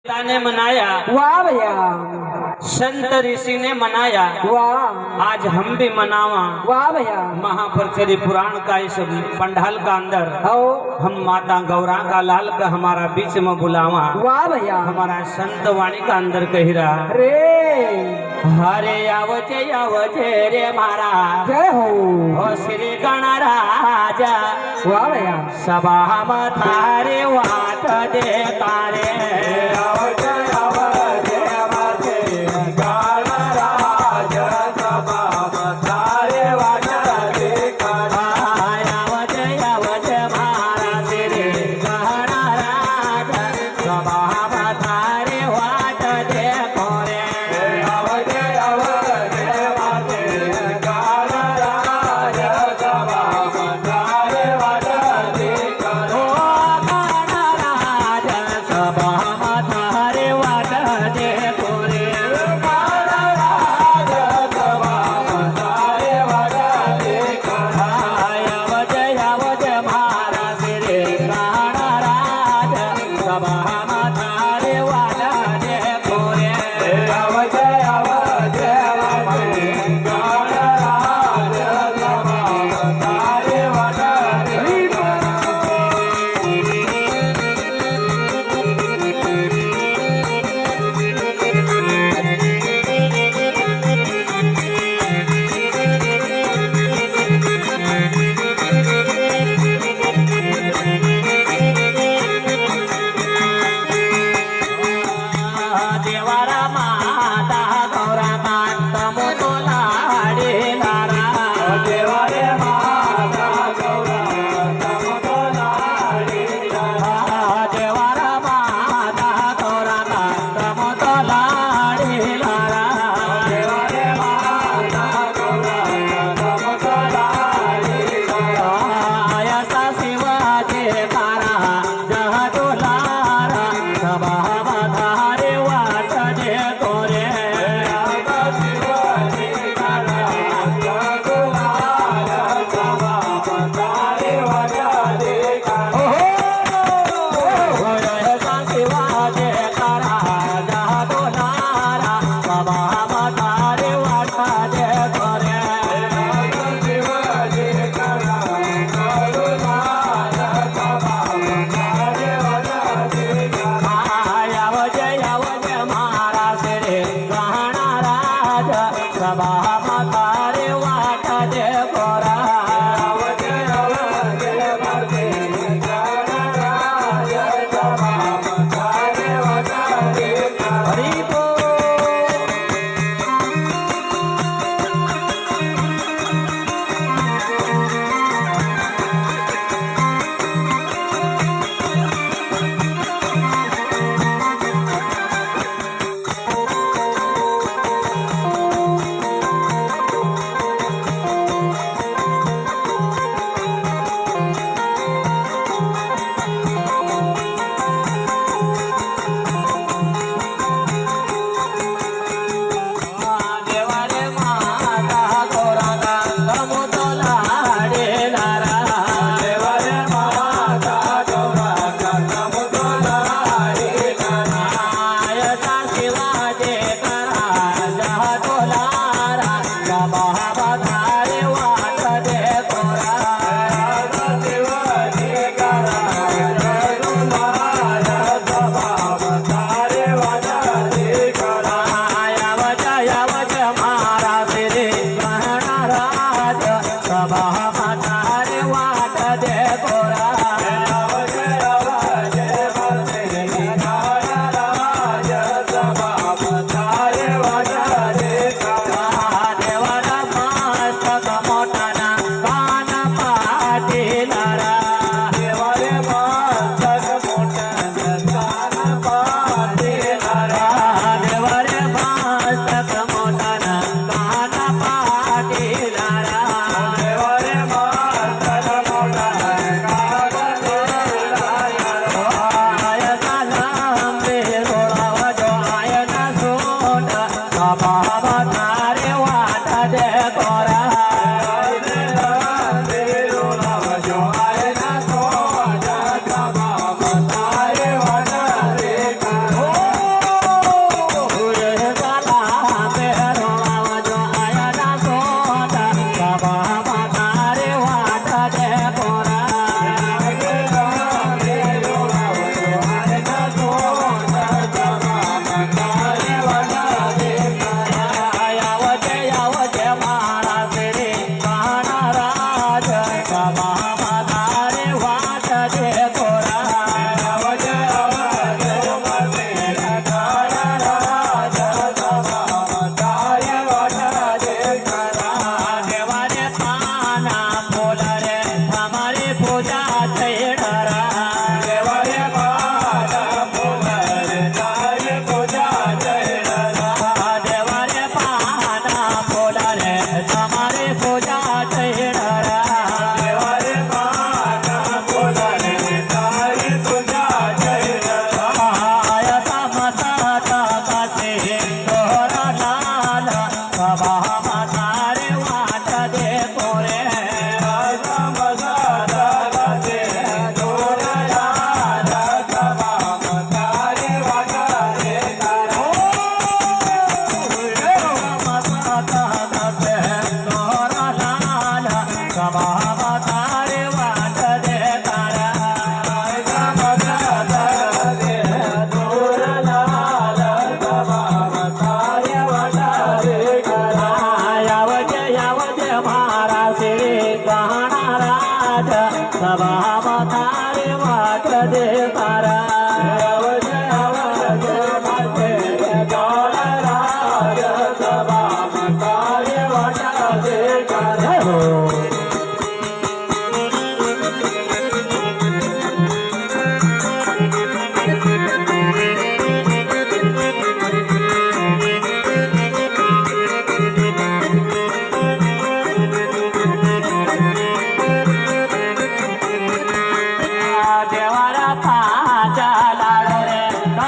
ने मनाया, वाह भैया, संत ऋषि ने मनाया, वाह आज हम भी मनावा। वाह भैया, महाप्रचरी पुराण का इस पंडाल का अंदर हो हम माता गौरा का लाल का हमारा बीच में बुलावा। वाह भैया, हमारा संत वाणी का अंदर कही रहा रे हरे आवजे रे मारा जय हो। ओ श्री गणराजा वाह भैया, सभा थारे वाट दे तारे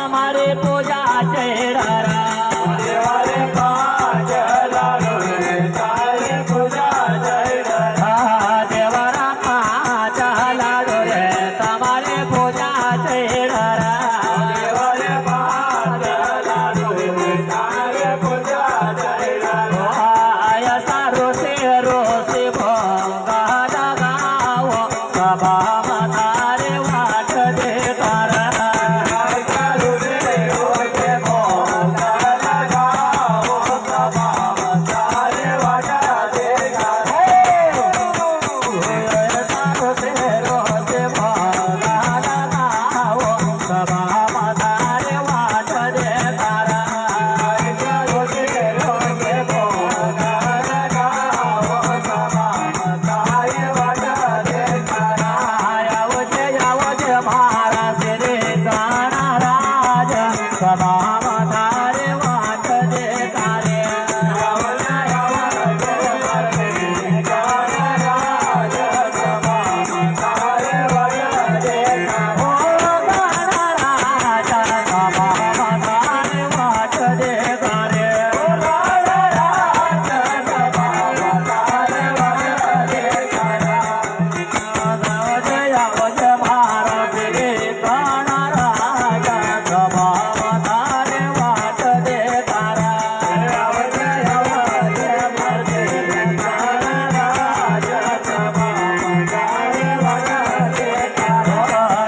તમારે પૂજા ચહેરા દેવારે પાંચ લાડુ રે તારે પૂજા ચહેરા દેવરા પાંચ લાડુ રે તમારે પૂજા ચહેરા દેવારે પાંચ લાડુ રે તારે પૂજા ચહેરા સારો છે રોશે ભંગા ગાવો સભામાં તારે વાટ દે તારા કાલુ રે રોજે ભોગા લગાવો સભામાં તારે વાટા દેખા સારો છે રોશે ભંગા ગાવો સભામાં તારે વાટ દે તારા કાલુ રે રોજે ભોગા લગાવો સભામાં તારે વાટા દેખા આવજે મારા શ્રી ગાણા રાજ સભામાં તારે વાટ દે તારે ઓ ગાણા રાજ સભામાં તારે વાટ દે તારે આવજે મારા શ્રી ગાણા રાજ સભામાં તારે વાટ દે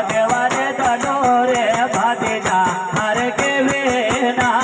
દેવાને તનો રે ભાતીજા હર કે વેના